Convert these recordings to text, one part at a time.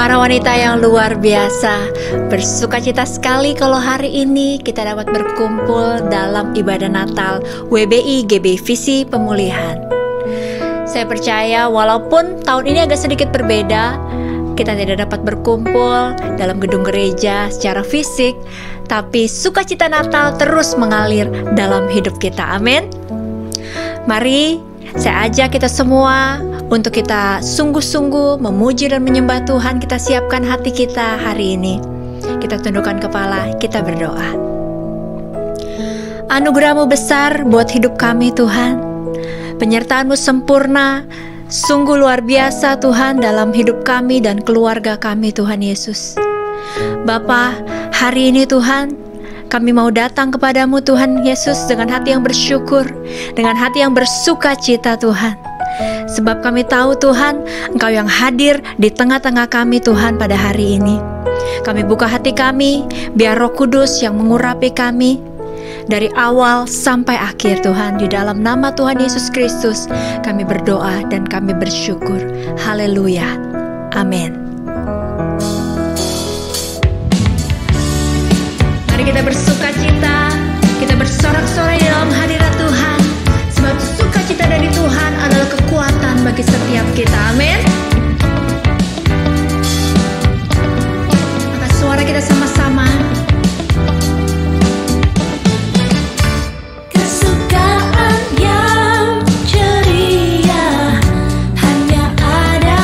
Para wanita yang luar biasa, bersukacita sekali kalau hari ini kita dapat berkumpul dalam ibadah Natal WBI GB Visi Pemulihan. Saya percaya walaupun tahun ini agak sedikit berbeda, kita tidak dapat berkumpul dalam gedung gereja secara fisik, tapi sukacita Natal terus mengalir dalam hidup kita. Amin. Mari saya ajak kita semua untuk kita sungguh-sungguh memuji dan menyembah Tuhan. Kita siapkan hati kita hari ini. Kita tundukkan kepala, kita berdoa. Anugerah-Mu besar buat hidup kami Tuhan. Penyertaan-Mu sempurna, sungguh luar biasa Tuhan dalam hidup kami dan keluarga kami Tuhan Yesus. Bapa, hari ini Tuhan, kami mau datang kepadamu Tuhan Yesus dengan hati yang bersyukur, dengan hati yang bersuka cita Tuhan. Sebab kami tahu Tuhan, Engkau yang hadir di tengah-tengah kami Tuhan pada hari ini. Kami buka hati kami, biar Roh Kudus yang mengurapi kami dari awal sampai akhir Tuhan. Di dalam nama Tuhan Yesus Kristus kami berdoa dan kami bersyukur. Haleluya. Amin. Mari kita bersuka cita, kita bersorak-sorai di dalam hadirat Tuhan. Sebab sukacita dari Tuhan adalah kekuatan bagi setiap kita. Amin. Angkat suara kita sama-sama. Kesukaan yang ceria, hanya ada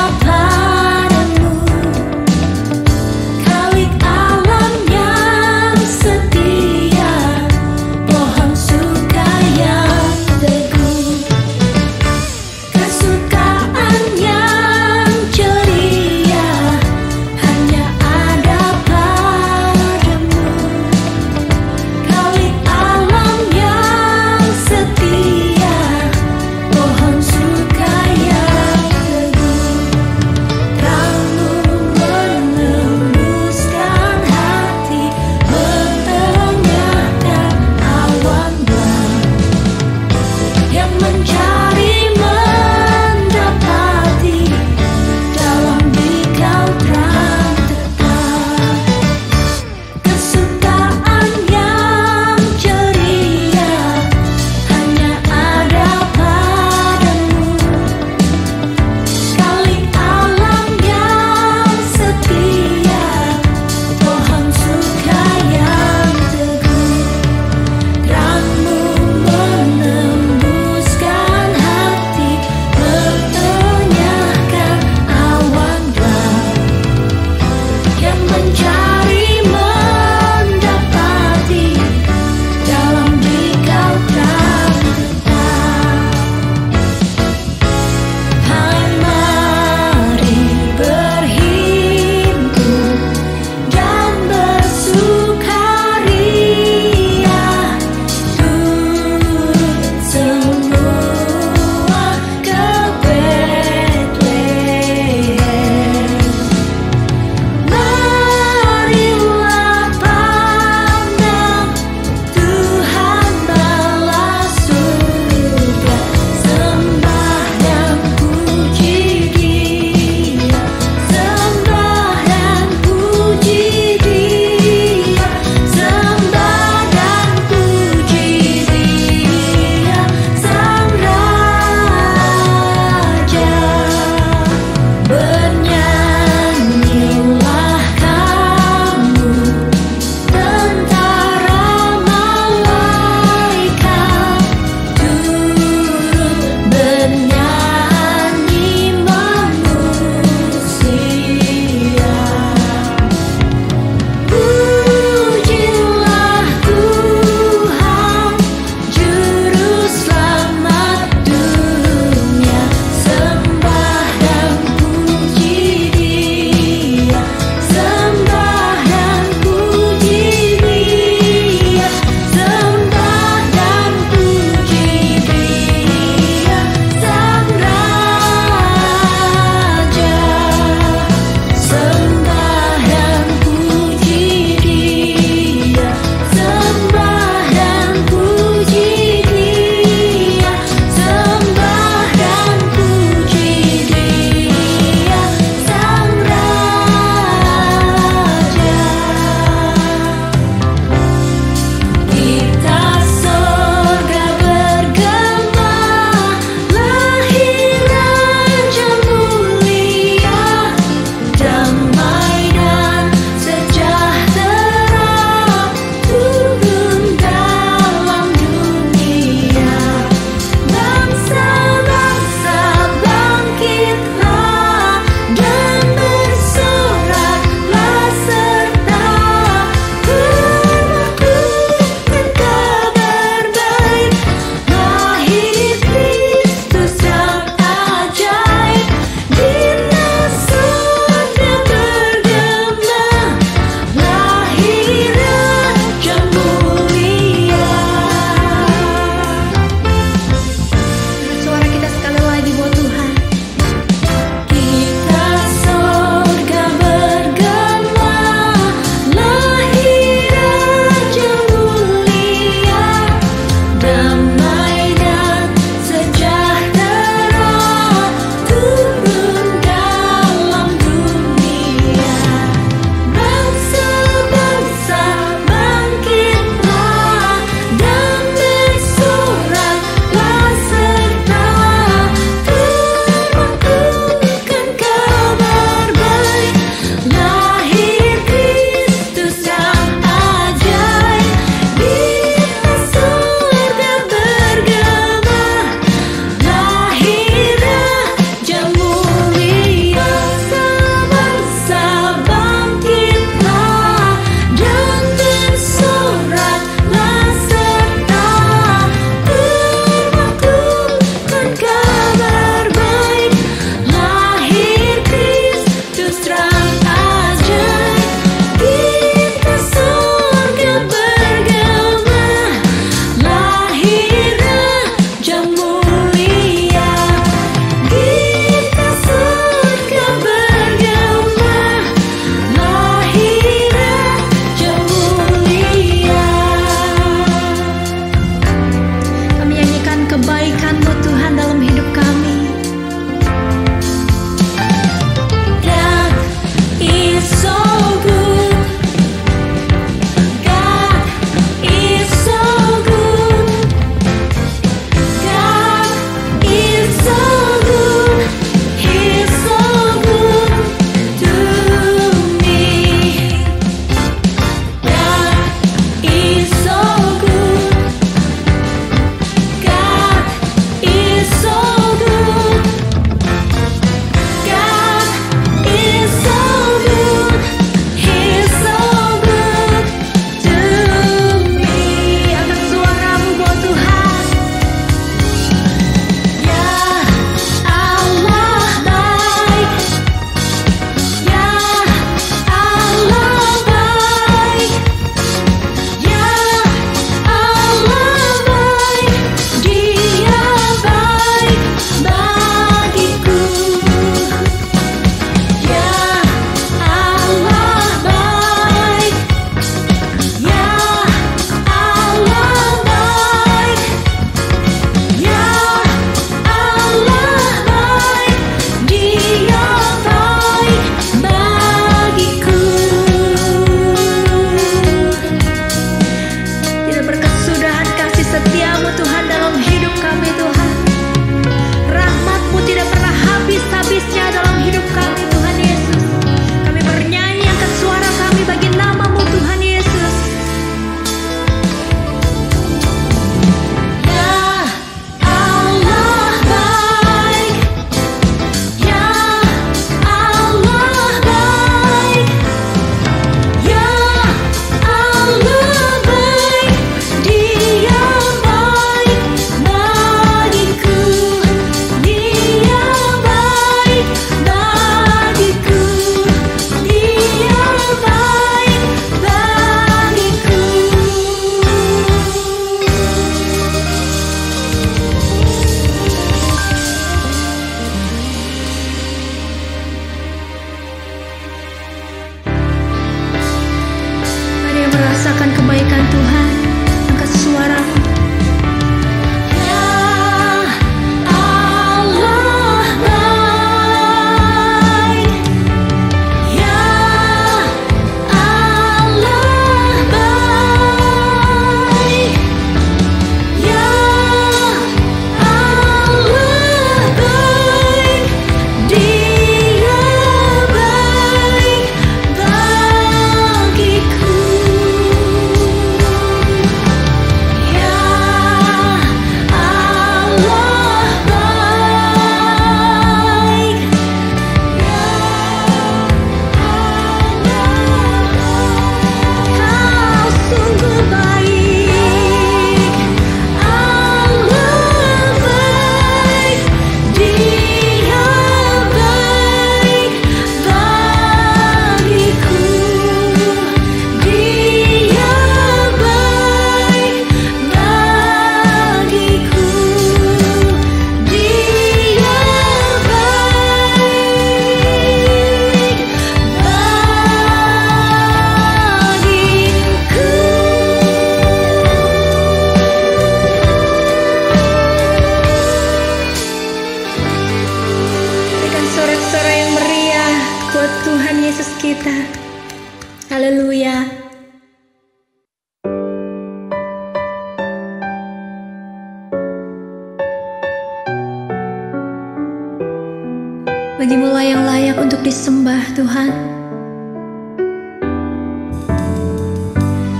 Bagimu-Lah yang layak untuk disembah, Tuhan.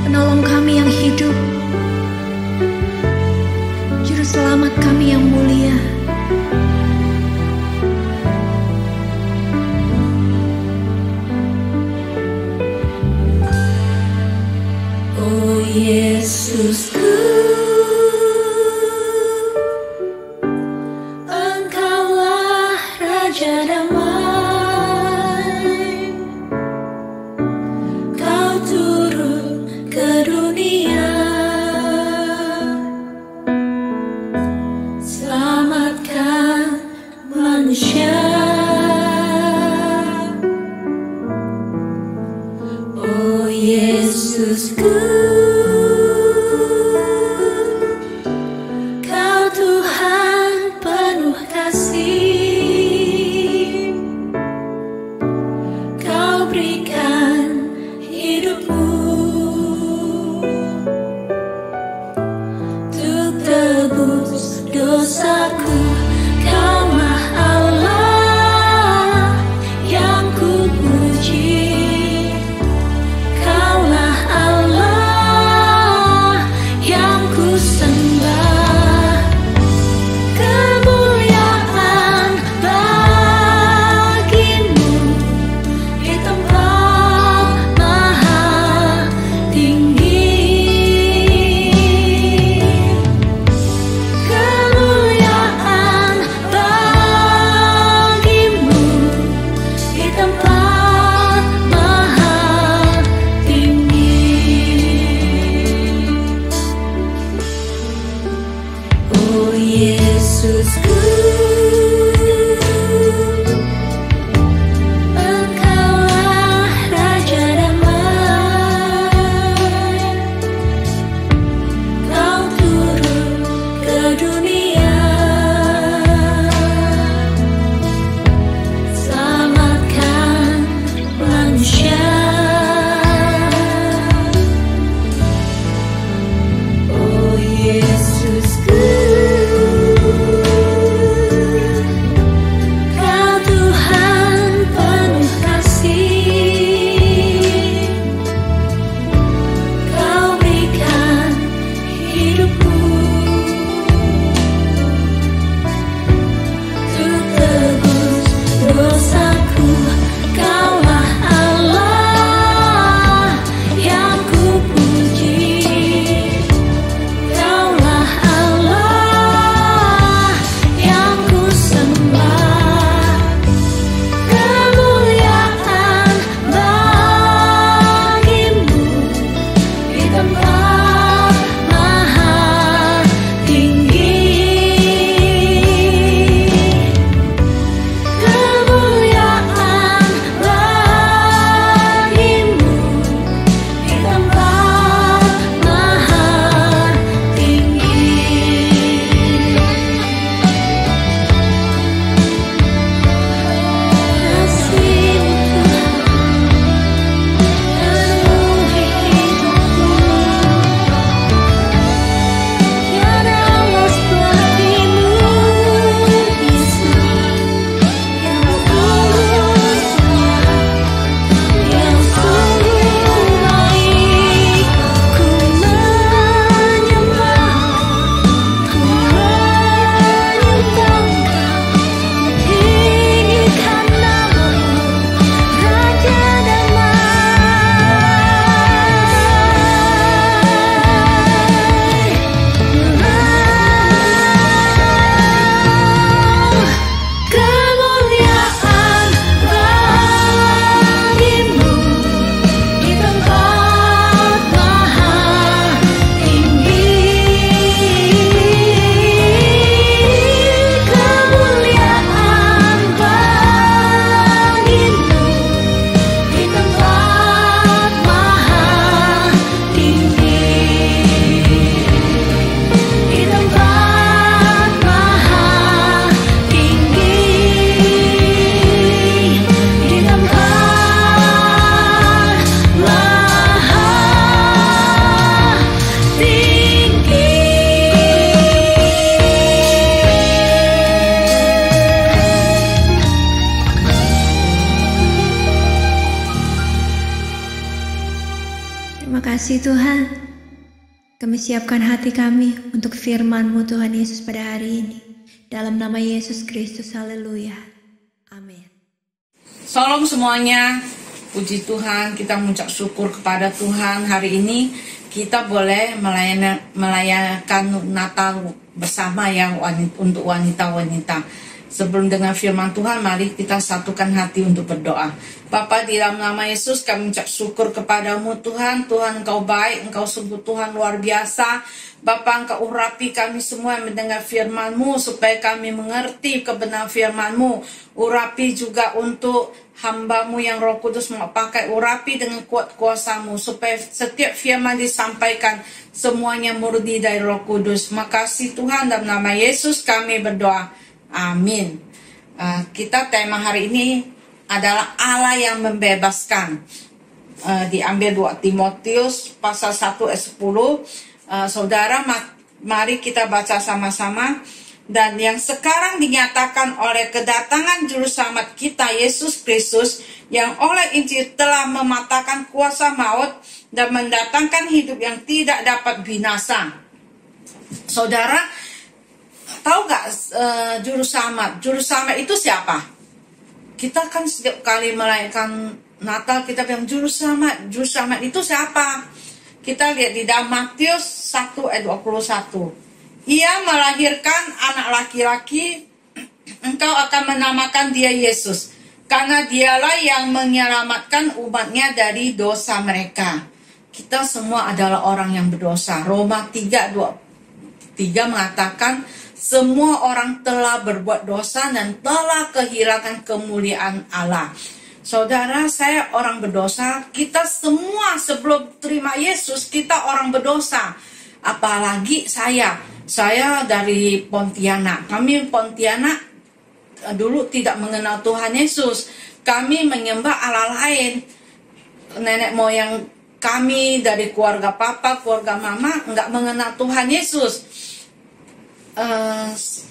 Penolong kami yang hidup, Juru Selamat kami yang mulia. Oh Yesusku, Engkaulah Raja damai. Kau turun ke dunia, selamatkan manusia. Oh Yesusku, Kau Tuhan penuh kasih. Kau berikan hidupmu untuk tebus dosaku. Kaulah Allah yang kupuji. Kaulah Allah yang kusembah. Kemuliaan bagimu di tempat maha tinggi. Kemuliaan bagimu di tempat maha tinggi. Oh Yesusku, Engkaulah Raja damai. Kau turun ke dunia, selamatkan manusia. Oh Yesusku, Kau Tuhan penuh kasih. Kau berikan hidupmu untuk tebus dosaku. Kaulah Allah yang kupuji. Kaulah Allah yang kusembah. Kemuliaan bagimu di tempat maha tinggi. Kemuliaan bagimu di tempat maha tinggi. Kasih-Mu Tuhan penuhi hidupku. kasih Tuhan. Kami siapkan hati kami untuk firman-Mu Tuhan Yesus pada hari ini. Dalam nama Yesus Kristus, haleluya. Amin. Salam semuanya, puji Tuhan, kita mengucap syukur kepada Tuhan. Hari ini kita boleh melayakan Natal bersama ya untuk wanita-wanita. Sebelum dengar firman Tuhan, mari kita satukan hati untuk berdoa. Bapa, di dalam nama Yesus kami mengucap syukur kepadamu Tuhan. Tuhan, Engkau baik, Engkau sungguh Tuhan luar biasa. Bapa, Engkau urapi kami semua yang mendengar firman-Mu supaya kami mengerti kebenaran firman-Mu. Urapi juga untuk hamba-Mu yang Roh Kudus mau pakai, urapi dengan kuat kuasa-Mu supaya setiap firman disampaikan semuanya murni dari Roh Kudus. Makasih Tuhan, dalam nama Yesus kami berdoa. Amin. Kita tema hari ini adalah Allah yang membebaskan. Diambil 2 Timotius pasal 1 ayat 10. Saudara, mari kita baca sama-sama. Dan yang sekarang dinyatakan oleh kedatangan Juru Selamat kita Yesus Kristus, yang oleh Injil telah mematahkan kuasa maut dan mendatangkan hidup yang tidak dapat binasa. Saudara, tahu gak Juru Selamat? Juru Selamat itu siapa? Kita kan setiap kali merayakan Natal kita bilang Juru Selamat. Juru Selamat itu siapa? Kita lihat di dalam Matius 1 ayat 21. Ia melahirkan anak laki-laki, engkau akan menamakan dia Yesus, karena dialah yang menyelamatkan umatnya dari dosa mereka. Kita semua adalah orang yang berdosa. Roma 3:23 mengatakan, semua orang telah berbuat dosa dan telah kehilangan kemuliaan Allah. Saudara, saya orang berdosa. Kita semua sebelum terima Yesus, kita orang berdosa. Apalagi saya dari Pontianak. Kami Pontianak dulu tidak mengenal Tuhan Yesus. Kami menyembah Allah lain. Nenek moyang kami dari keluarga papa, keluarga mama enggak mengenal Tuhan Yesus.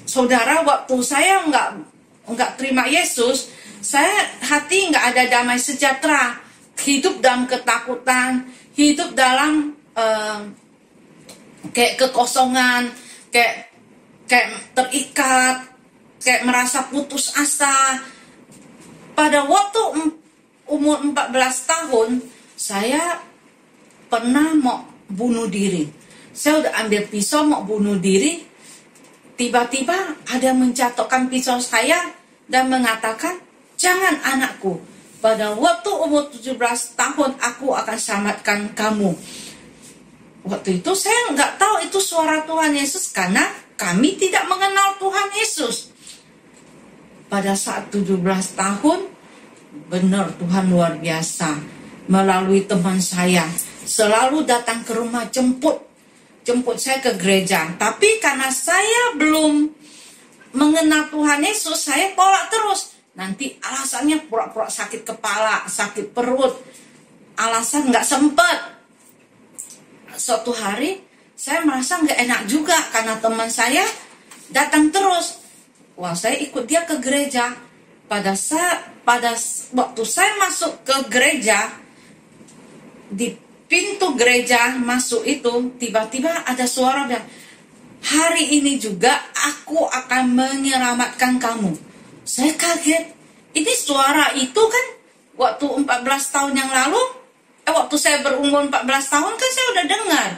Saudara, waktu saya enggak terima Yesus, saya hati enggak ada damai sejahtera, hidup dalam ketakutan, hidup dalam kayak kekosongan, kayak terikat, kayak merasa putus asa. Pada waktu umur 14 tahun, saya pernah mau bunuh diri. Saya udah ambil pisau mau bunuh diri. Tiba-tiba ada yang menjatuhkan pisau saya dan mengatakan, jangan anakku. Pada waktu umur 17 tahun aku akan selamatkan kamu. Waktu itu saya nggak tahu itu suara Tuhan Yesus karena kami tidak mengenal Tuhan Yesus. Pada saat 17 tahun, benar Tuhan luar biasa. Melalui teman saya, selalu datang ke rumah jemput saya ke gereja. Tapi karena saya belum mengenal Tuhan Yesus, saya tolak terus. Nanti alasannya pura-pura sakit kepala, sakit perut, alasan nggak sempet. Suatu hari saya merasa nggak enak juga karena teman saya datang terus. Wah, saya ikut dia ke gereja. Pada waktu saya masuk ke gereja, di pintu gereja masuk itu tiba-tiba ada suara bilang, hari ini juga aku akan menyelamatkan kamu. Saya kaget. Ini suara itu kan waktu 14 tahun yang lalu. Waktu saya berumur 14 tahun kan saya udah dengar.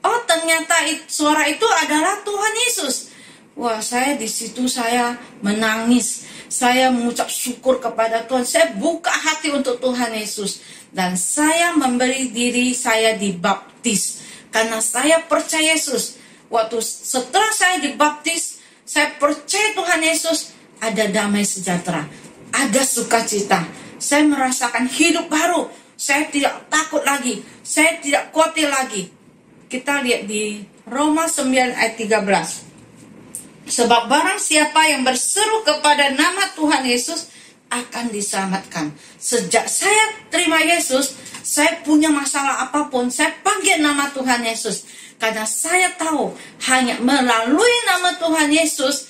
Oh, ternyata suara itu adalah Tuhan Yesus. Wah, saya di situ saya menangis. Saya mengucap syukur kepada Tuhan. Saya buka hati untuk Tuhan Yesus. Dan saya memberi diri saya dibaptis. Karena saya percaya Yesus. Waktu setelah saya dibaptis, saya percaya Tuhan Yesus, ada damai sejahtera. Ada sukacita. Saya merasakan hidup baru. Saya tidak takut lagi. Saya tidak khawatir lagi. Kita lihat di Roma 9 ayat 13. Sebab barang siapa yang berseru kepada nama Tuhan Yesus akan diselamatkan. Sejak saya terima Yesus, saya punya masalah apapun, saya panggil nama Tuhan Yesus. Karena saya tahu hanya melalui nama Tuhan Yesus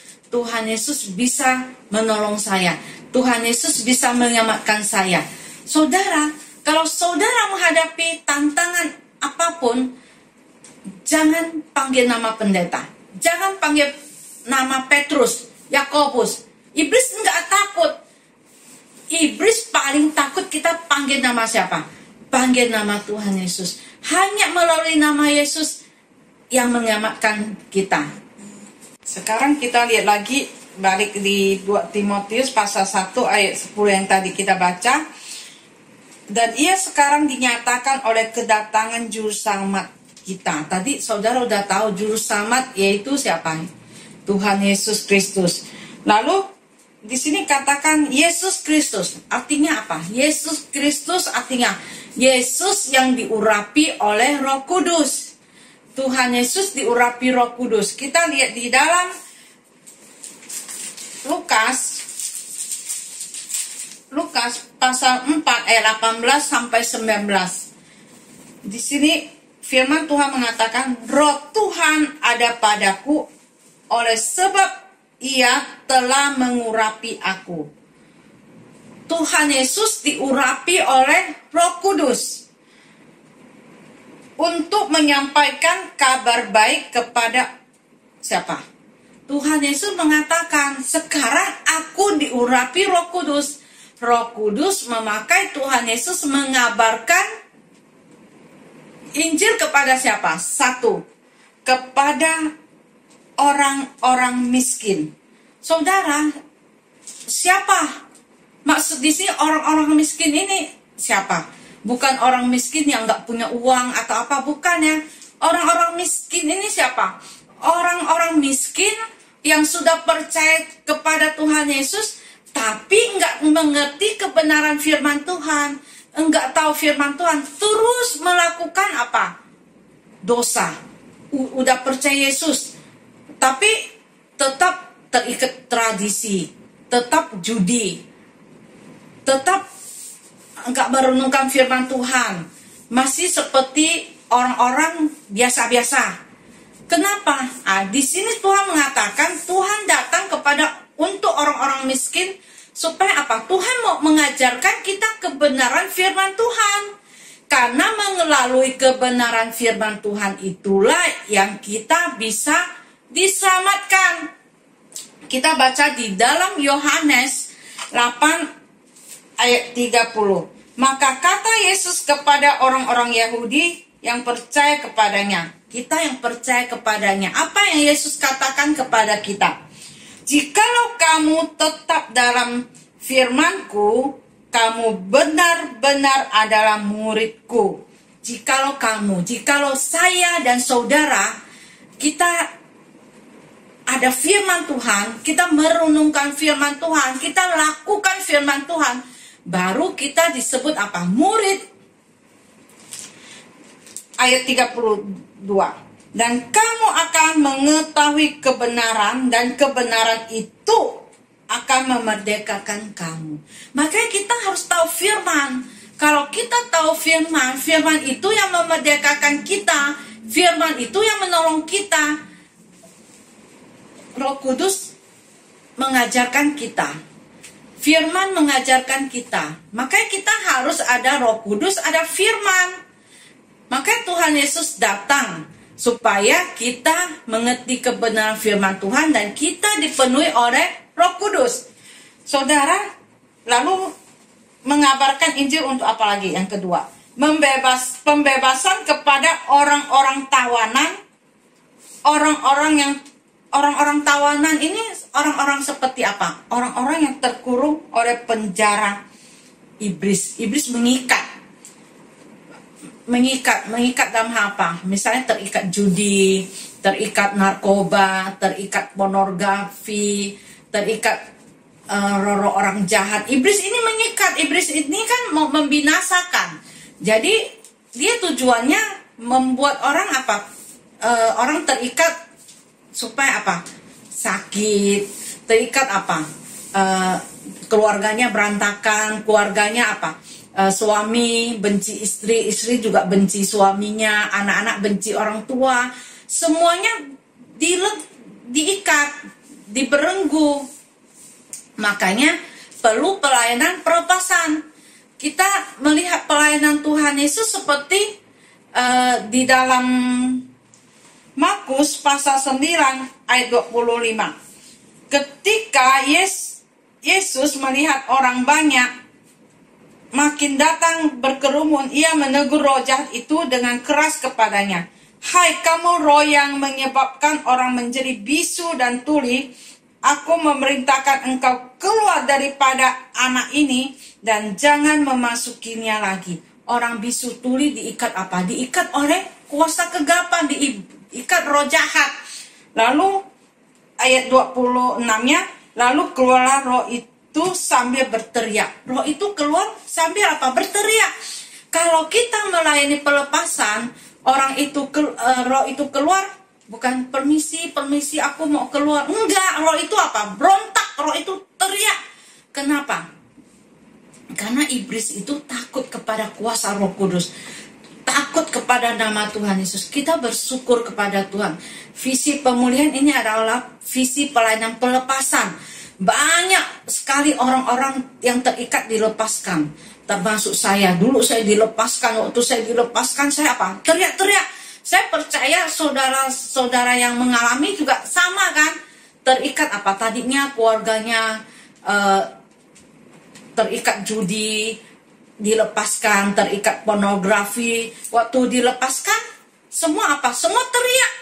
bisa menolong saya. Tuhan Yesus bisa menyelamatkan saya. Saudara, kalau saudara menghadapi tantangan apapun, jangan panggil nama pendeta. Jangan panggil nama Petrus, Yakobus. Iblis nggak takut. Iblis paling takut kita panggil nama siapa? Panggil nama Tuhan Yesus. Hanya melalui nama Yesus yang menyelamatkan kita. Sekarang kita lihat lagi, balik di 2 Timotius pasal 1 ayat 10 yang tadi kita baca. Dan ia sekarang dinyatakan oleh kedatangan juru selamat kita. Tadi saudara udah tahu juru selamat yaitu siapa? Tuhan Yesus Kristus. Lalu di sini katakan Yesus Kristus. Artinya apa? Yesus Kristus artinya Yesus yang diurapi oleh Roh Kudus. Tuhan Yesus diurapi Roh Kudus. Kita lihat di dalam Lukas pasal 4 ayat 18 sampai 19. Di sini firman Tuhan mengatakan, Roh Tuhan ada padaku oleh sebab ia telah mengurapi aku. Tuhan Yesus diurapi oleh Roh Kudus untuk menyampaikan kabar baik kepada siapa? Tuhan Yesus mengatakan, sekarang aku diurapi Roh Kudus. Roh Kudus memakai Tuhan Yesus mengabarkan Injil kepada siapa? Satu, kepada orang-orang miskin. Saudara, siapa? Maksud di sini orang-orang miskin ini siapa? Bukan orang miskin yang nggak punya uang atau apa, bukan ya. Orang-orang miskin ini siapa? Orang-orang miskin yang sudah percaya kepada Tuhan Yesus, tapi nggak mengerti kebenaran firman Tuhan, nggak tahu firman Tuhan, terus melakukan apa? Dosa. Udah percaya Yesus, tapi tetap terikat tradisi, tetap judi, tetap enggak merenungkan firman Tuhan, masih seperti orang-orang biasa-biasa. Kenapa? Di sini Tuhan mengatakan Tuhan datang untuk orang-orang miskin supaya apa? Tuhan mau mengajarkan kita kebenaran firman Tuhan. Karena melalui kebenaran firman Tuhan itulah yang kita bisa diselamatkan. Kita baca di dalam Yohanes 8 ayat 30. Maka kata Yesus kepada orang-orang Yahudi yang percaya kepadanya. Kita yang percaya kepadanya. Apa yang Yesus katakan kepada kita? Jikalau kamu tetap dalam firman-Ku, kamu benar-benar adalah murid-Ku. Jikalau saya dan saudara, kita ada firman Tuhan, kita merenungkan firman Tuhan, kita lakukan firman Tuhan, baru kita disebut apa? Murid. Ayat 32. Dan kamu akan mengetahui kebenaran, dan kebenaran itu akan memerdekakan kamu. Makanya kita harus tahu firman. Kalau kita tahu firman, firman itu yang memerdekakan kita, firman itu yang menolong kita. Roh Kudus mengajarkan kita. Firman mengajarkan kita. Makanya kita harus ada Roh Kudus, ada firman. Makanya Tuhan Yesus datang supaya kita mengerti kebenaran firman Tuhan dan kita dipenuhi oleh Roh Kudus. Saudara, lalu mengabarkan Injil untuk apa lagi? Yang kedua, pembebasan kepada orang-orang tawanan. Orang-orang tawanan ini orang-orang seperti apa? Orang-orang yang terkurung oleh penjara iblis. Iblis mengikat dalam apa? Misalnya terikat judi, terikat narkoba, terikat pornografi, terikat orang jahat. Iblis ini mengikat. Iblis ini kan mau membinasakan. Jadi dia tujuannya membuat orang apa? Orang terikat supaya apa? Sakit, terikat apa? Keluarganya berantakan, keluarganya apa? Suami benci istri, istri juga benci suaminya, anak-anak benci orang tua, semuanya diikat, dibelenggu. Makanya perlu pelayanan pelepasan. Kita melihat pelayanan Tuhan Yesus seperti di dalam Markus pasal 9 ayat 25. Ketika Yesus melihat orang banyak makin datang berkerumun, ia menegur roh jahat itu dengan keras kepadanya. Hai kamu roh yang menyebabkan orang menjadi bisu dan tuli, aku memerintahkan engkau keluar daripada anak ini dan jangan memasukinya lagi. Orang bisu tuli diikat apa? Diikat oleh kuasa kegelapan, diikat roh jahat. Lalu ayat 26-nya, lalu keluarlah roh itu sambil berteriak. Roh itu keluar sambil apa? Berteriak. Kalau kita melayani pelepasan, roh itu keluar bukan permisi aku mau keluar. Enggak, roh itu apa? Berontak, roh itu teriak. Kenapa? Karena iblis itu takut kepada kuasa Roh Kudus, takut kepada nama Tuhan Yesus. Kita bersyukur kepada Tuhan. Visi pemulihan ini adalah visi pelayanan pelepasan. Banyak sekali orang-orang yang terikat dilepaskan, termasuk saya. Dulu saya dilepaskan, waktu saya dilepaskan saya apa? Teriak-teriak. Saya percaya saudara-saudara yang mengalami juga sama kan? Terikat apa? Tadinya keluarganya terikat judi, dilepaskan, terikat pornografi. Waktu dilepaskan, semua apa? Semua teriak.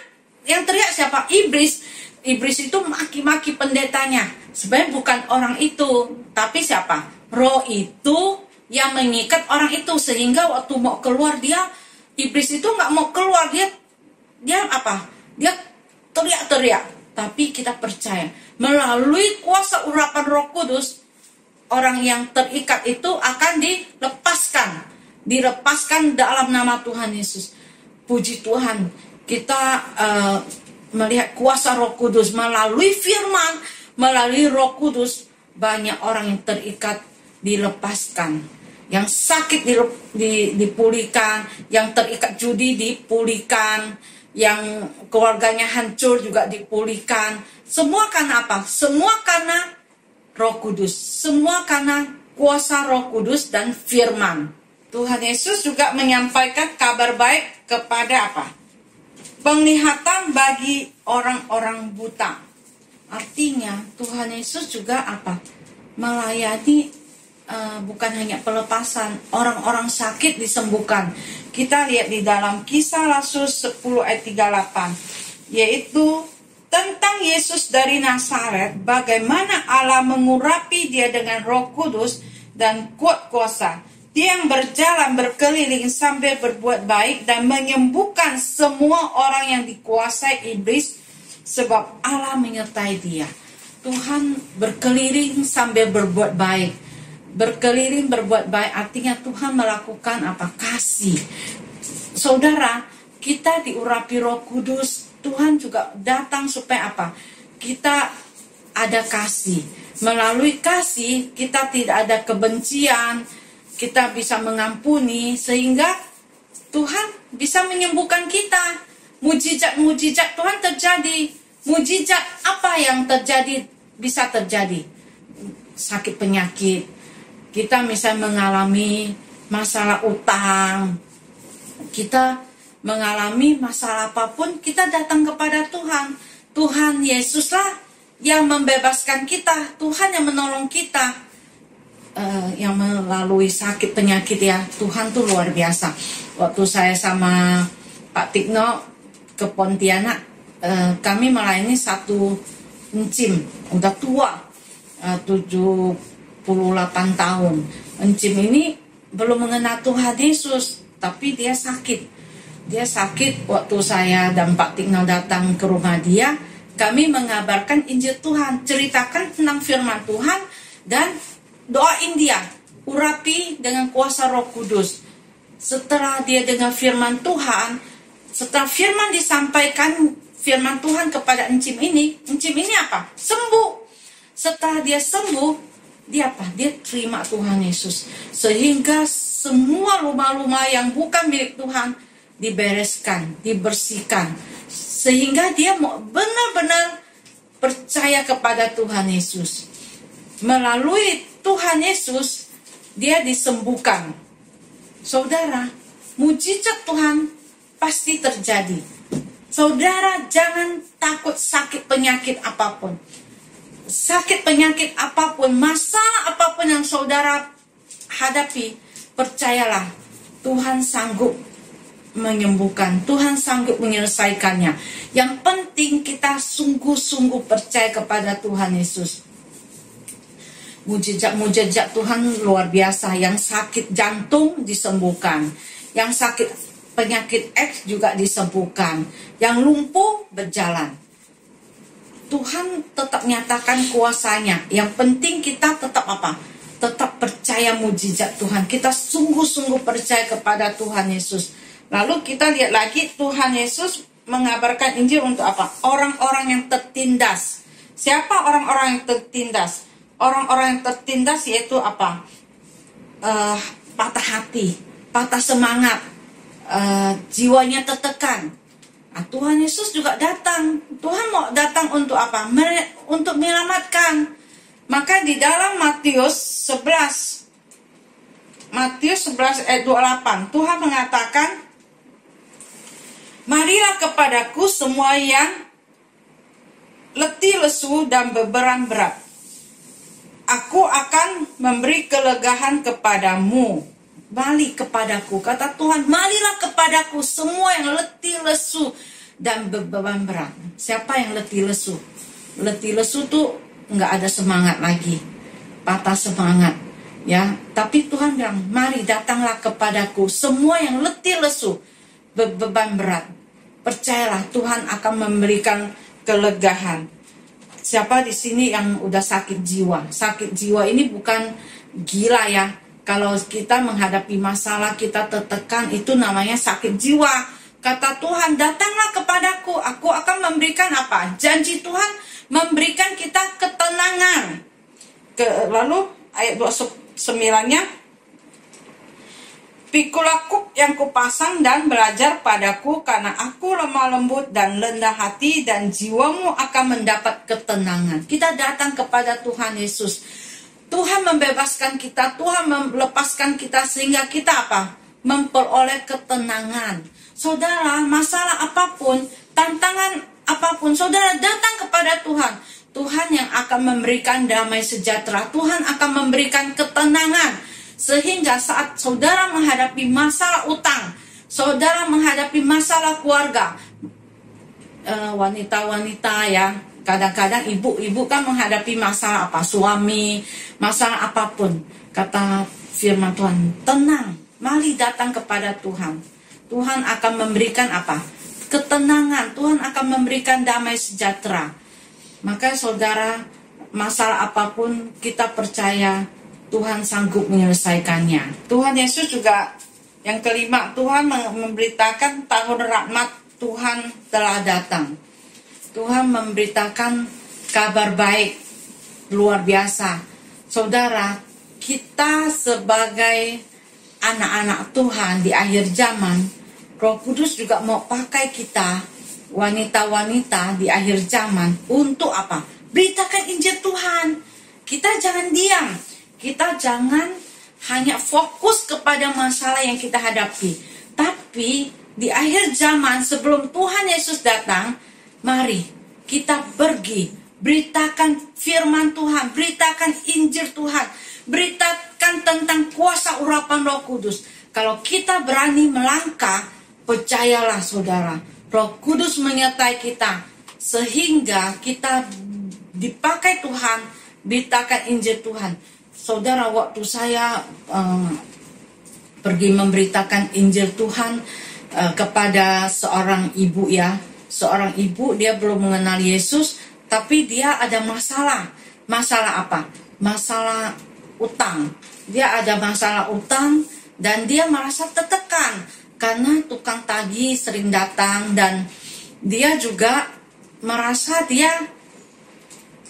Yang teriak siapa? Iblis. Iblis itu maki-maki pendetanya. Sebenarnya bukan orang itu, tapi siapa? Roh itu yang mengikat orang itu, sehingga waktu mau keluar iblis itu nggak mau keluar, dia apa? Dia teriak-teriak. Tapi kita percaya melalui kuasa urapan Roh Kudus, orang yang terikat itu akan dilepaskan dalam nama Tuhan Yesus. Puji Tuhan, kita melihat kuasa Roh Kudus melalui firman, melalui Roh Kudus. Banyak orang yang terikat dilepaskan, yang sakit dipulihkan, yang terikat judi dipulihkan, yang keluarganya hancur juga dipulihkan. Semua karena apa? Semua karena Roh Kudus, semua karena kuasa Roh Kudus dan firman. Tuhan Yesus juga menyampaikan kabar baik kepada apa? Penglihatan bagi orang-orang buta. Artinya Tuhan Yesus juga apa? Melayani bukan hanya pelepasan, orang-orang sakit disembuhkan. Kita lihat di dalam Kisah Rasul 10 ayat 38, yaitu tentang Yesus dari Nazaret, bagaimana Allah mengurapi dia dengan Roh Kudus dan kuat kuasa. Dia yang berjalan berkeliling sambil berbuat baik dan menyembuhkan semua orang yang dikuasai iblis, sebab Allah menyertai dia. Tuhan berkeliling sambil berbuat baik. Berkeliling berbuat baik artinya Tuhan melakukan apa? Kasih. Saudara, kita diurapi Roh Kudus. Tuhan juga datang supaya apa? Kita ada kasih. Melalui kasih kita tidak ada kebencian, kita bisa mengampuni, sehingga Tuhan bisa menyembuhkan kita. Mujizat-mujizat Tuhan terjadi. Mujizat apa yang terjadi? Bisa terjadi sakit penyakit. Kita misalnya mengalami masalah utang, kita mengalami masalah apapun, kita datang kepada Tuhan. Tuhan Yesuslah yang membebaskan kita, Tuhan yang menolong kita. Yang melalui sakit penyakit ya, Tuhan tuh luar biasa. Waktu saya sama Pak Tikno ke Pontianak, kami melayani satu encim, udah tua, 78 tahun. Encim ini belum mengenal Tuhan Yesus, tapi dia sakit. Dia sakit. Waktu saya dan Pak Tikno datang ke rumah dia, kami mengabarkan Injil Tuhan, ceritakan tentang firman Tuhan, dan doain dia, urapi dengan kuasa Roh Kudus. Setelah dia dengar firman Tuhan, setelah firman disampaikan, firman Tuhan kepada encim ini apa? Sembuh. Setelah dia sembuh, dia apa? Dia terima Tuhan Yesus. Sehingga semua rumah-rumah yang bukan milik Tuhan dibereskan, dibersihkan, sehingga dia mau benar-benar percaya kepada Tuhan Yesus. Melalui Tuhan Yesus, dia disembuhkan. Saudara, mujizat Tuhan pasti terjadi. Saudara jangan takut sakit penyakit apapun. Sakit penyakit apapun, masalah apapun yang saudara hadapi, percayalah Tuhan sanggup menyembuhkan, Tuhan sanggup menyelesaikannya. Yang penting kita sungguh-sungguh percaya kepada Tuhan Yesus. Mujizat Tuhan luar biasa. Yang sakit jantung disembuhkan, yang sakit penyakit X juga disembuhkan, yang lumpuh berjalan. Tuhan tetap nyatakan kuasanya. Yang penting kita tetap apa? Tetap percaya mujizat Tuhan. Kita sungguh-sungguh percaya kepada Tuhan Yesus. Lalu kita lihat lagi, Tuhan Yesus mengabarkan Injil untuk apa? Orang-orang yang tertindas. Siapa orang-orang yang tertindas? Orang-orang yang tertindas yaitu apa? Patah hati, patah semangat, jiwanya tertekan. Nah, Tuhan Yesus juga datang. Tuhan mau datang untuk apa? Untuk menyelamatkan. Maka di dalam Matius 11 ayat 28, Tuhan mengatakan, marilah kepadaku semua yang letih lesu dan beban berat. Aku akan memberi kelegaan kepadamu. Balik kepadaku, kata Tuhan, marilah kepadaku semua yang letih lesu dan beban berat. Siapa yang letih lesu? Letih lesu tuh nggak ada semangat lagi, patah semangat, ya. Tapi Tuhan bilang, mari datanglah kepadaku semua yang letih lesu, beban berat. Percayalah Tuhan akan memberikan kelegaan. Siapa di sini yang udah sakit jiwa? Sakit jiwa ini bukan gila ya. Kalau kita menghadapi masalah, kita tertekan, itu namanya sakit jiwa. Kata Tuhan, datanglah kepadaku, aku akan memberikan apa? Janji Tuhan memberikan kita ketenangan. Lalu ayat 29-nya, pikulah kuk yang kupasang dan belajar padaku, karena aku lemah lembut dan rendah hati, dan jiwamu akan mendapat ketenangan. Kita datang kepada Tuhan Yesus. Tuhan membebaskan kita, Tuhan melepaskan kita sehingga kita apa? Memperoleh ketenangan. Saudara, masalah apapun, tantangan apapun, saudara datang kepada Tuhan. Tuhan yang akan memberikan damai sejahtera, Tuhan akan memberikan ketenangan. Sehingga saat saudara menghadapi masalah utang, saudara menghadapi masalah keluarga, wanita-wanita ya, kadang-kadang ibu-ibu kan menghadapi masalah apa? Suami, masalah apapun. Kata firman Tuhan, tenang, mari datang kepada Tuhan. Tuhan akan memberikan apa? Ketenangan. Tuhan akan memberikan damai sejahtera. Maka saudara, masalah apapun kita percaya Tuhan sanggup menyelesaikannya. Tuhan Yesus juga yang kelima, Tuhan memberitakan tahun rahmat Tuhan telah datang. Tuhan memberitakan kabar baik luar biasa. Saudara, kita sebagai anak-anak Tuhan di akhir zaman, Roh Kudus juga mau pakai kita, wanita-wanita di akhir zaman, untuk apa? Beritakan Injil Tuhan. Kita jangan diam. Kita jangan hanya fokus kepada masalah yang kita hadapi. Tapi di akhir zaman sebelum Tuhan Yesus datang, mari kita pergi, beritakan firman Tuhan, beritakan Injil Tuhan, beritakan tentang kuasa urapan Roh Kudus. Kalau kita berani melangkah, percayalah saudara, Roh Kudus menyertai kita, sehingga kita dipakai Tuhan, beritakan Injil Tuhan. Saudara, waktu saya pergi memberitakan Injil Tuhan kepada seorang ibu ya, seorang ibu, dia belum mengenal Yesus, tapi dia ada masalah. Masalah apa? Masalah utang. Dia ada masalah utang dan dia merasa tertekan karena tukang tagih sering datang, dan dia juga merasa dia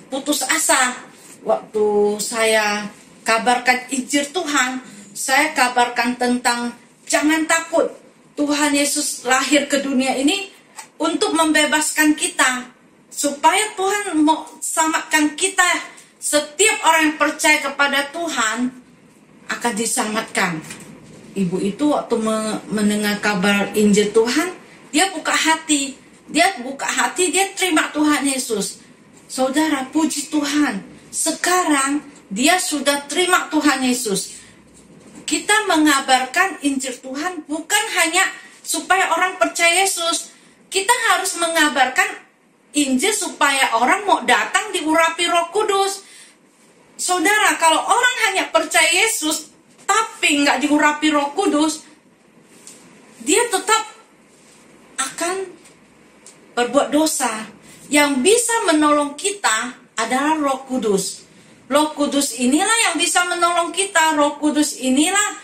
putus asa. Waktu saya kabarkan Injil Tuhan, saya kabarkan tentang jangan takut. Tuhan Yesus lahir ke dunia ini untuk membebaskan kita, supaya Tuhan mau selamatkan kita. Setiap orang yang percaya kepada Tuhan akan diselamatkan. Ibu itu waktu mendengar kabar Injil Tuhan, dia buka hati, dia terima Tuhan Yesus. Saudara, puji Tuhan, sekarang dia sudah terima Tuhan Yesus. Kita mengabarkan Injil Tuhan bukan hanya supaya orang percaya Yesus. Kita harus mengabarkan Injil supaya orang mau datang diurapi Roh Kudus. Saudara, kalau orang hanya percaya Yesus tapi nggak diurapi Roh Kudus, dia tetap akan berbuat dosa. Yang bisa menolong kita adalah Roh Kudus. Roh Kudus inilah yang bisa menolong kita. Roh Kudus inilah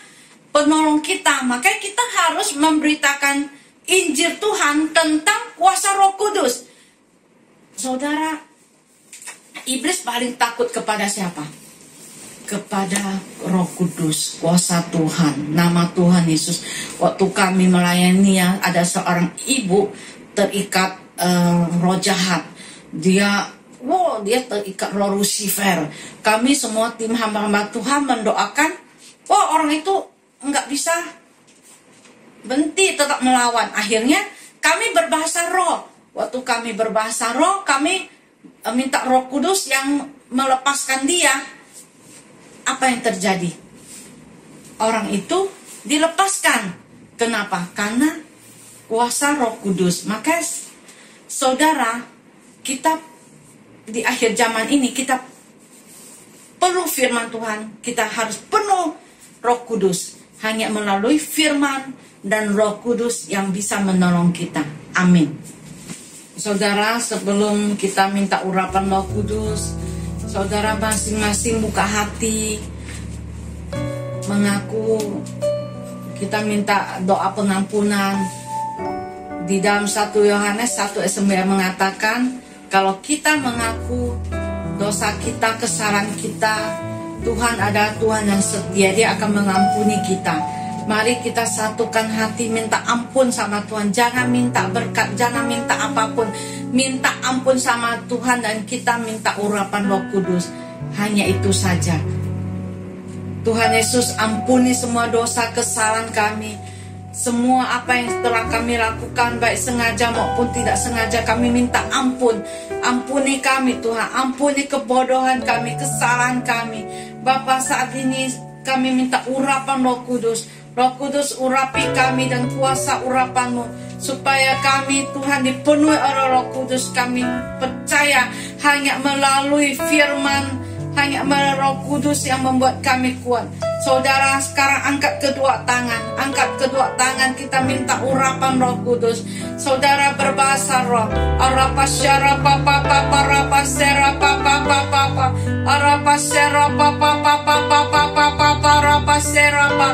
penolong kita. Makanya kita harus memberitakan Injil Tuhan tentang kuasa Roh Kudus. Saudara, iblis paling takut kepada siapa? Kepada Roh Kudus, kuasa Tuhan, nama Tuhan Yesus. Waktu kami melayani, ya, ada seorang ibu terikat roh jahat. Dia terikat roh Lucifer. Kami semua tim hamba-hamba Tuhan mendoakan, orang itu nggak bisa berhenti, tetap melawan. Akhirnya kami berbahasa roh. Waktu kami berbahasa roh, kami minta Roh Kudus yang melepaskan dia. Apa yang terjadi? Orang itu dilepaskan. Kenapa? Karena kuasa Roh Kudus. Maka saudara, kita di akhir zaman ini kita perlu firman Tuhan. Kita harus penuh Roh Kudus. Hanya melalui firman dan Roh Kudus yang bisa menolong kita. Amin. Saudara, sebelum kita minta urapan Roh Kudus, saudara masing-masing buka hati, mengaku. Kita minta doa pengampunan. Di dalam 1 Yohanes 1:9 mengatakan, kalau kita mengaku dosa kita, kesalahan kita, Tuhan adalah Tuhan yang setia, Dia akan mengampuni kita. Mari kita satukan hati, minta ampun sama Tuhan. Jangan minta berkat, jangan minta apapun. Minta ampun sama Tuhan dan kita minta urapan Roh Kudus. Hanya itu saja. Tuhan Yesus, ampuni semua dosa kesalahan kami. Semua apa yang telah kami lakukan, baik sengaja maupun tidak sengaja, kami minta ampun. Ampuni kami Tuhan, ampuni kebodohan kami, kesalahan kami. Bapa, saat ini kami minta urapan Roh Kudus. Roh Kudus, urapi kami dan kuasa urapan-Mu, supaya kami Tuhan dipenuhi oleh Roh Kudus. Kami percaya hanya melalui firman, hanya melalui Roh Kudus yang membuat kami kuat. Saudara, sekarang angkat kedua tangan, kita minta urapan Roh Kudus. Saudara berbahasa roh. Arapasera papa papa rapasera papa papa papa arapasera papa papa papa papa arapasera papa.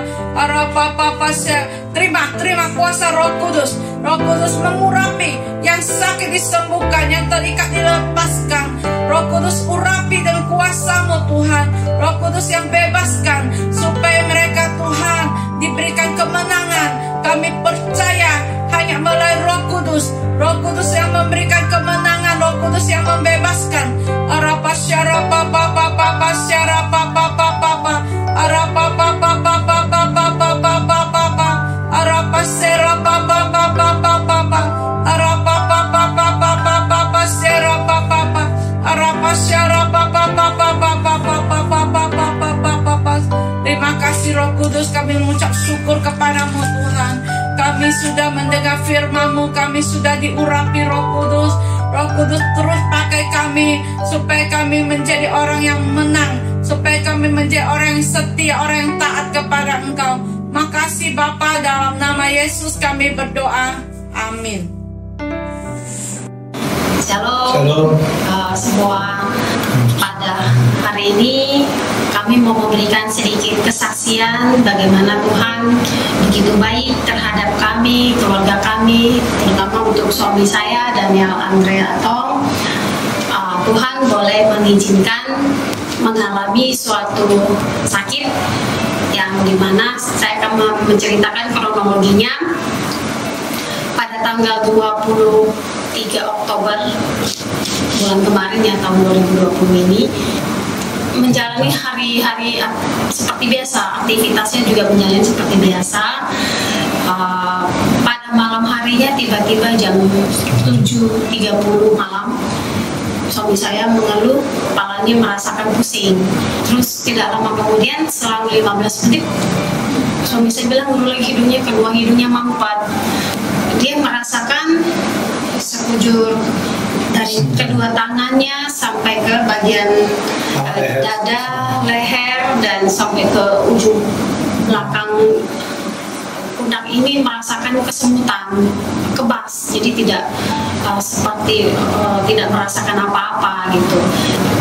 Terima kuasa Roh Kudus. Roh Kudus mengurapi, yang sakit disembuhkan, yang terikat dilepaskan. Roh Kudus urapi dengan kuasa-Mu Tuhan. Roh Kudus yang bebaskan, supaya mereka Tuhan diberikan kemenangan. Kami percaya hanya melalui Roh Kudus. Roh Kudus yang memberikan kemenangan, Roh Kudus yang membebaskan. Arapasyara papa papa pasyara papa papa arapapa papa papa papa papa arapasera papa papa papa arapapa papa papa papa sera papa arapasyara papa papa papa papa. Terima kasih Roh Kudus, kami mengucap syukur kepadamu Tuhan. Kami sudah mendengar firman-Mu, kami sudah diurapi Roh Kudus. Roh Kudus terus pakai kami, supaya kami menjadi orang yang menang, supaya kami menjadi orang yang setia, orang yang taat kepada Engkau. Makasih Bapa, dalam nama Yesus kami berdoa. Amin. Shalom. Semua. Pada hari ini kami mau memberikan sedikit kesaksian bagaimana Tuhan begitu baik terhadap kami, keluarga kami, terutama untuk suami saya, Daniel Andrea Tong. Tuhan boleh mengizinkan mengalami suatu sakit yang dimana saya akan menceritakan kronologinya. Pada tanggal 23 Oktober bulan kemarin ya, tahun 2020 ini, menjalani hari-hari seperti biasa, aktivitasnya juga menjalani seperti biasa. Pada malam hari harinya tiba-tiba jam 7.30 malam suami saya mengeluh kepalanya merasakan pusing. Terus tidak lama kemudian selang 15 menit suami saya bilang dulu lagi hidungnya, kedua hidungnya mampet. Dia merasakan sekujur dari kedua tangannya sampai ke bagian dada, leher, dan sampai ke ujung belakang pundak ini merasakan kesemutan, kebas. Jadi tidak seperti tidak merasakan apa-apa gitu.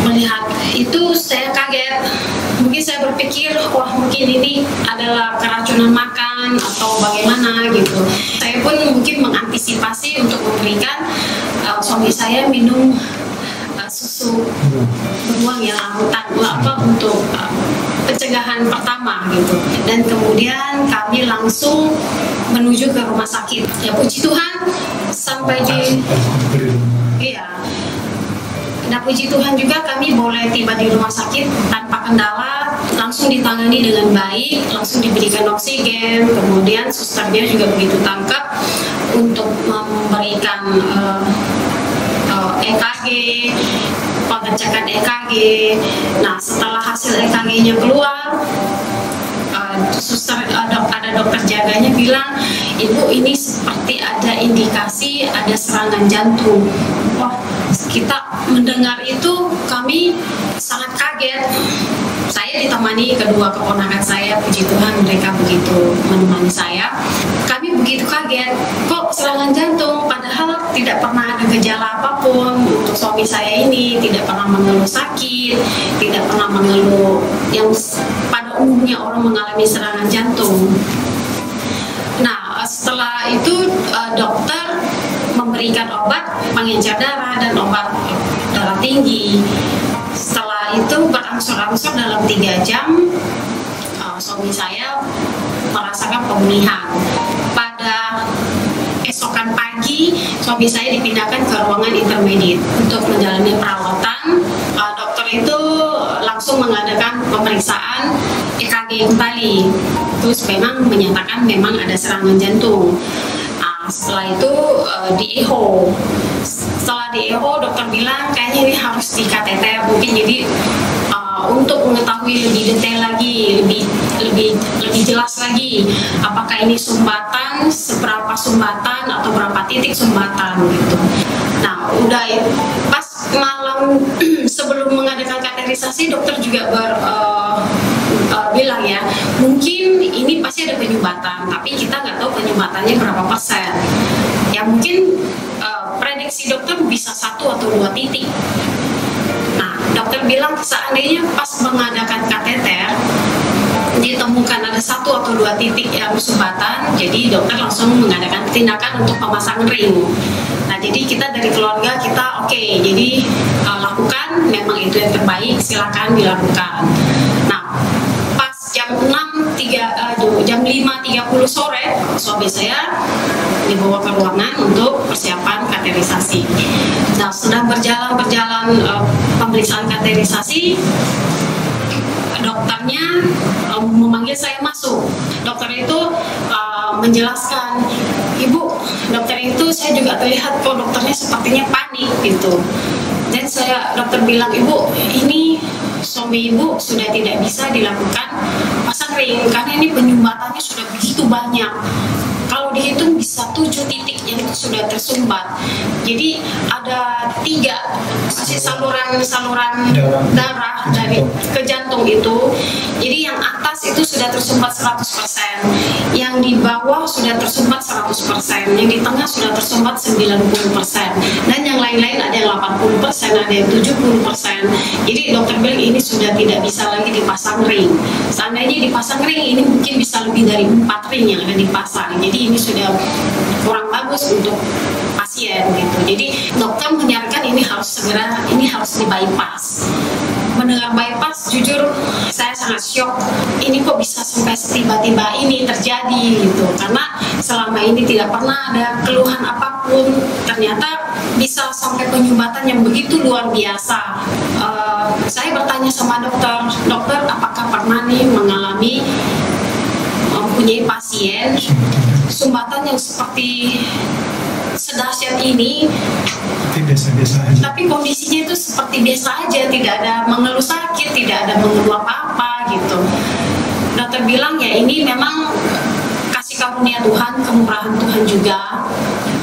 Melihat itu saya kaget. Mungkin saya berpikir, wah mungkin ini adalah keracunan makan atau bagaimana gitu. Saya pun mungkin mengantisipasi untuk memberikan suami saya minum susu beruang ya, larutan untuk pencegahan pertama gitu. Dan kemudian kami langsung menuju ke rumah sakit. Ya puji Tuhan sampai di nah puji Tuhan juga kami boleh tiba di rumah sakit tanpa kendala, langsung ditangani dengan baik, langsung diberikan oksigen, kemudian susternya juga begitu tangkap untuk memberikan EKG, pengecekan EKG. Nah setelah hasil EKG-nya keluar, suster ada dokter jaganya bilang, ibu ini seperti ada indikasi ada serangan jantung. Wah, kita mendengar itu kami sangat kaget. Saya ditemani kedua keponakan saya, puji Tuhan mereka begitu menemani saya. Kami begitu kaget, kok serangan jantung, padahal tidak pernah ada gejala apapun untuk suami saya ini, tidak pernah mengeluh sakit, tidak pernah mengeluh yang pada umumnya orang mengalami serangan jantung. Nah, setelah itu dokter memberikan obat pengencer darah dan obat darah tinggi. Setelah itu berangsur-angsur dalam 3 jam suami saya merasakan pemulihan. Pada esokan pagi suami saya dipindahkan ke ruangan intermediate untuk menjalani perawatan. Dokter itu langsung mengadakan pemeriksaan EKG kembali, terus memang menyatakan memang ada serangan jantung. Setelah itu di echo. Setelah di echo dokter bilang kayaknya ini harus di kateter mungkin, jadi untuk mengetahui lebih detail lagi, lebih jelas lagi apakah ini sumbatan, seberapa sumbatan atau berapa titik sumbatan gitu. Nah udah pas malam sebelum mengadakan kateterisasi dokter juga bilang ya mungkin ini pasti ada penyumbatan, tapi kita nggak tahu penyumbatannya berapa persen. Ya mungkin prediksi dokter bisa 1 atau 2 titik. Nah dokter bilang seandainya pas mengadakan kateter ditemukan ada 1 atau 2 titik yang sumbatan, jadi dokter langsung mengadakan tindakan untuk pemasang ring. Nah jadi kita dari keluarga kita oke, jadi lakukan, memang itu yang terbaik, silakan dilakukan. Nah pas jam 5.30 sore suami saya dibawa ke ruangan untuk persiapan kateterisasi. Nah sedang berjalan pemeriksaan kateterisasi, dokternya memanggil saya masuk. Dokter itu menjelaskan, ibu, dokter itu saya juga terlihat kok dokternya sepertinya panik gitu. Dan dokter bilang, ibu ini suami ibu sudah tidak bisa dilakukan pasang ring karena ini penyumbatannya sudah begitu banyak. Kalau dihitung bisa 7 titik yang sudah tersumbat. Jadi ada 3 saluran darah dari ke jantung itu. Jadi yang atas itu sudah tersumbat 100%, yang di bawah sudah tersumbat 100%, yang di tengah sudah tersumbat 90%, dan yang lain-lain ada yang 80%, ada yang 70%. Jadi dokter bilang ini sudah tidak bisa lagi dipasang ring. Seandainya dipasang ring ini mungkin bisa lebih dari 4 ring yang ada dipasang. Jadi ini sudah kurang bagus untuk pasien gitu. Jadi dokter menyarankan ini harus di bypass. Mendengar bypass, jujur saya sangat syok. Ini kok bisa sampai tiba-tiba ini terjadi gitu. Karena selama ini tidak pernah ada keluhan apapun. Ternyata bisa sampai penyumbatan yang begitu luar biasa. Saya bertanya sama dokter apakah pernah nih mengalami mempunyai pasien sumbatan yang seperti sedahsyat ini, Tapi biasa-biasa aja. tapi kondisinya itu seperti biasa aja, tidak ada mengeluh sakit, tidak ada mengeluh apa-apa gitu. Dokter bilang ya ini memang kasih karunia Tuhan, kemurahan Tuhan juga,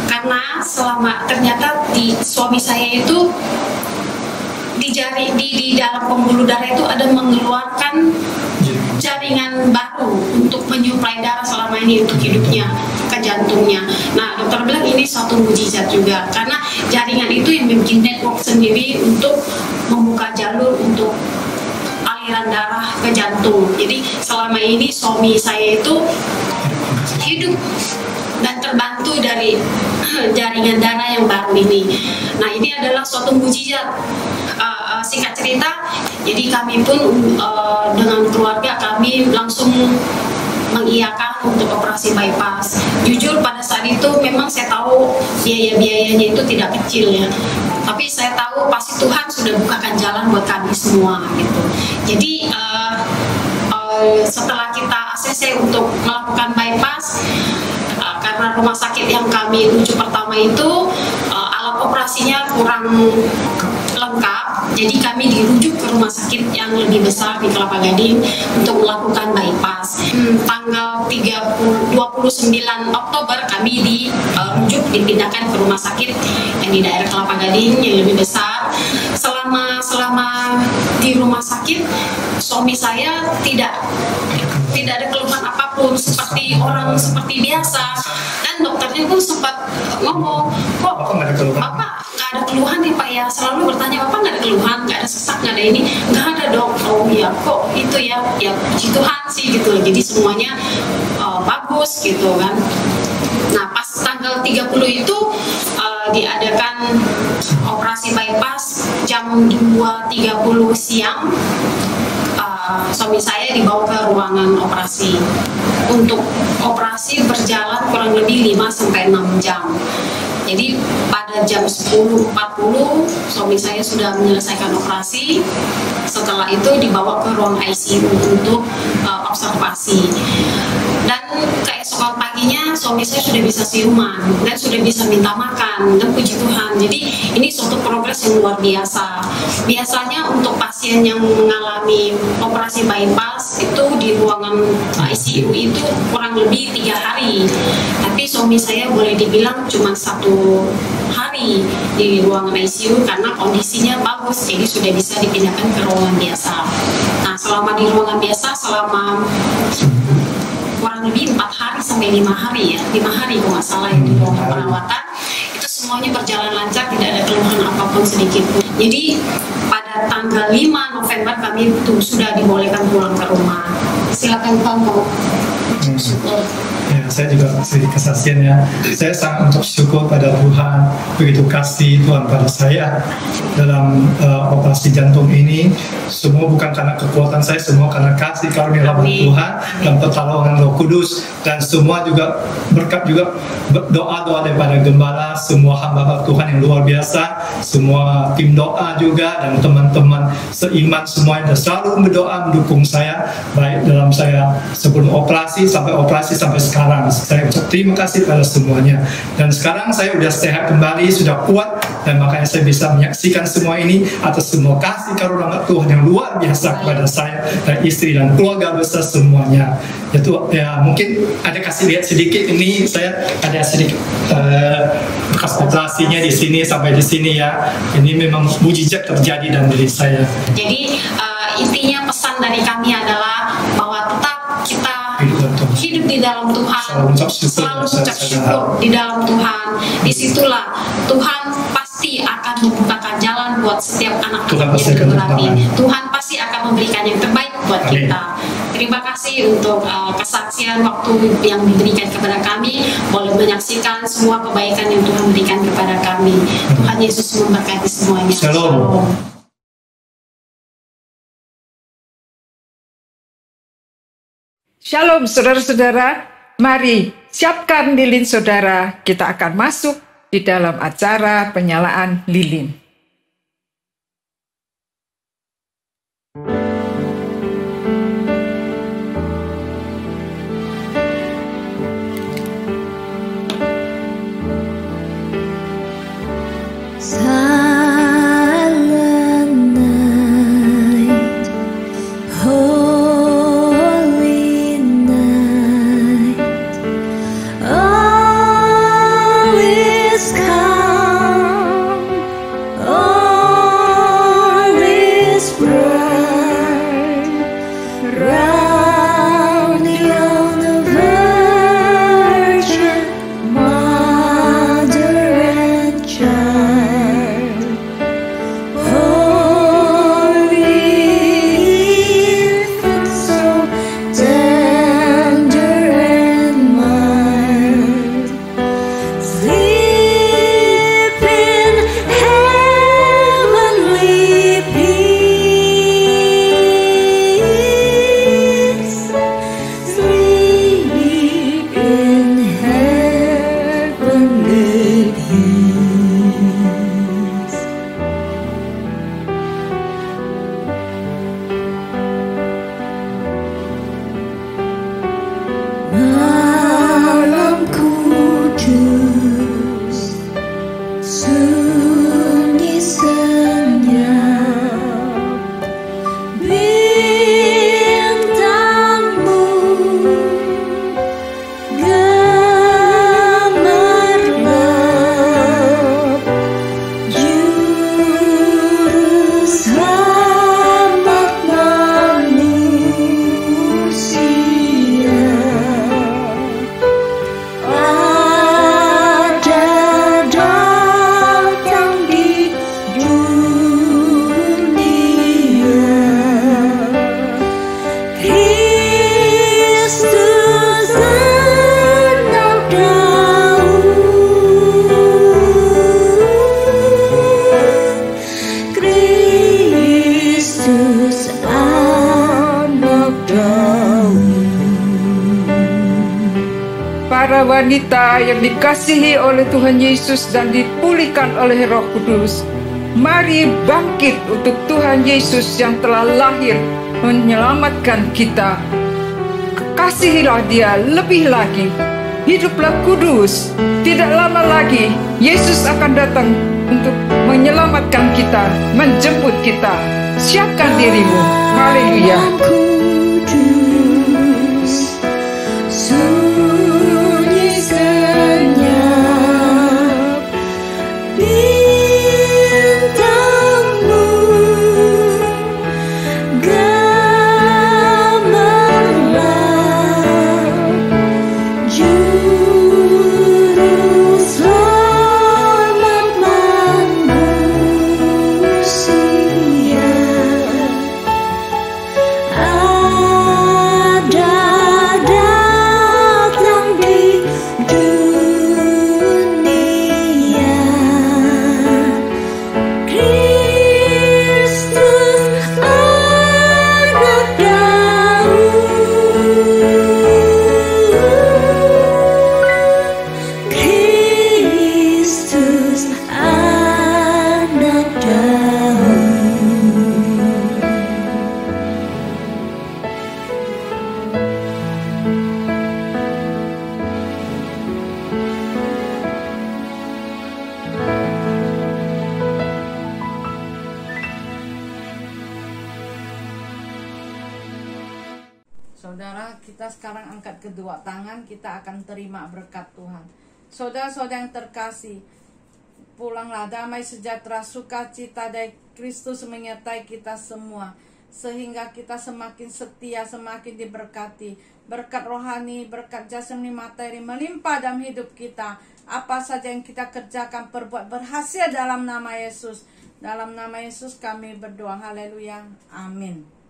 karena selama ternyata di suami saya itu di dalam pembuluh darah itu ada mengeluarkan jaringan baru untuk menyuplai darah selama ini untuk hidupnya ke jantungnya. Nah, dokter bilang ini suatu mujizat juga karena jaringan itu yang bikin network sendiri untuk membuka jalur untuk aliran darah ke jantung. Jadi selama ini suami saya itu hidup dan terbantu dari jaringan darah yang baru ini. Nah, ini adalah suatu mujizat. Singkat cerita, jadi kami pun dengan keluarga kami langsung mengiyakan untuk operasi bypass. Jujur pada saat itu memang saya tahu biaya-biayanya itu tidak kecil ya. Tapi saya tahu pasti Tuhan sudah bukakan jalan buat kami semua gitu. Jadi setelah kita ACC untuk melakukan bypass, karena rumah sakit yang kami rujuk pertama itu alat operasinya kurang lengkap, jadi kami dirujuk ke rumah sakit yang lebih besar di Kelapa Gading untuk melakukan bypass. Tanggal 29 Oktober kami dirujuk dipindahkan ke rumah sakit yang di daerah Kelapa Gading yang lebih besar. Selama di rumah sakit, suami saya tidak ada keluhan apapun, seperti orang seperti biasa. Dan dokternya pun sempat ngomong, kok Bapak nggak ada keluhan nih Pak ya? Selalu bertanya, Bapak nggak ada keluhan, nggak ada sesak, nggak ada ini? Nggak ada dok. Oh ya, kok itu ya puji Tuhan sih gitu. Jadi semuanya bagus gitu kan. Nah, pas tanggal 30 itu diadakan operasi bypass jam 2.30 siang. Suami saya dibawa ke ruangan operasi. Untuk operasi berjalan kurang lebih 5-6 jam. Jadi pada jam 10.40 suami saya sudah menyelesaikan operasi. Setelah itu dibawa ke ruang ICU untuk observasi. Dan keesokan paginya suami saya sudah bisa siuman dan sudah bisa minta makan, dan puji Tuhan. Jadi ini suatu progres yang luar biasa. Biasanya untuk pasien yang mengalami operasi bypass itu di ruangan ICU itu kurang lebih 3 hari. Tapi suami saya boleh dibilang cuma 1 hari di ruangan ICU karena kondisinya bagus, jadi sudah bisa dipindahkan ke ruangan biasa. Nah, selama di ruangan biasa selama kurang lebih 4 hari sampai 5 hari ya, 5 hari kalau nggak salah ya, di ruangan perawatan itu semuanya berjalan lancar, tidak ada keluhan apapun sedikit pun. Jadi pada tanggal 5 November kami sudah dibolehkan pulang ke rumah. Silakan Pak mau. Ya, saya juga sedikit kesaksian ya. Saya sangat untuk syukur pada Tuhan, begitu kasih Tuhan pada saya dalam operasi jantung ini. Semua bukan karena kekuatan saya, semua karena kasih karunia Tuhan dan pertolongan Roh Kudus, dan semua juga berkat juga doa-doa daripada gembala, semua hamba Tuhan yang luar biasa, semua tim doa juga, dan teman-teman seiman semua yang selalu berdoa mendukung saya, baik dalam saya sebelum operasi sampai sekarang. Saya ucap terima kasih pada semuanya, dan sekarang saya sudah sehat kembali, sudah kuat, dan makanya saya bisa menyaksikan semua ini atas semua kasih karunia Tuhan yang luar biasa kepada saya dan istri dan keluarga besar semuanya. Ya mungkin ada kasih lihat sedikit, ini saya ada sedikit bekas operasinya di sini sampai di sini ya. Ini memang mujizat terjadi dalam diri saya. Jadi intinya pesan dari kami adalah bahwa tetap kita hidup di dalam Tuhan, selalu ucap syukur di dalam Tuhan. Disitulah Tuhan pasti akan membukakan jalan buat setiap anak Tuhan yang berarti. Tuhan pasti akan memberikan yang terbaik buat kita. Terima kasih untuk kesaksian waktu yang diberikan kepada kami, boleh menyaksikan semua kebaikan yang Tuhan berikan kepada kami. Tuhan Yesus memberkati semuanya. Shalom. Shalom saudara-saudara, mari siapkan lilin saudara, kita akan masuk di dalam acara penyalaan lilin. Silent night, holy night, all is calm, all is bright, round the Virgin Mother and Child, holy infant, so tender and mild, sleep in heavenly peace, sleep in heavenly peace. Malam kudus, sunyi senyap, bintangmu gemerlap, juru selamat manusia. Ada datang di dunia, Kristus anak Daud, Kristus anak Daud. Para wanita yang dikasihi oleh Tuhan Yesus dan dipulihkan oleh Roh Kudus, mari bangkit untuk Tuhan Yesus yang telah lahir menyelamatkan kita. Kasihilah Dia lebih lagi. Hiduplah kudus. Tidak lama lagi Yesus akan datang untuk menyelamatkan kita, menjemput kita. Siapkan dirimu. Haleluya. Malam kudus, sunyi senyap, bintangmu gemerlap, juru selamat manusia. Saudara, kita sekarang angkat kedua tangan, kita akan terima berkat Tuhan. Saudara-saudara yang terkasih, pulanglah damai sejahtera sukacita dari Kristus menyertai kita semua, sehingga kita semakin setia, semakin diberkati. Berkat rohani, berkat jasmani, materi melimpah dalam hidup kita. Apa saja yang kita kerjakan, perbuat berhasil dalam nama Yesus. Dalam nama Yesus kami berdoa. Haleluya. Amin.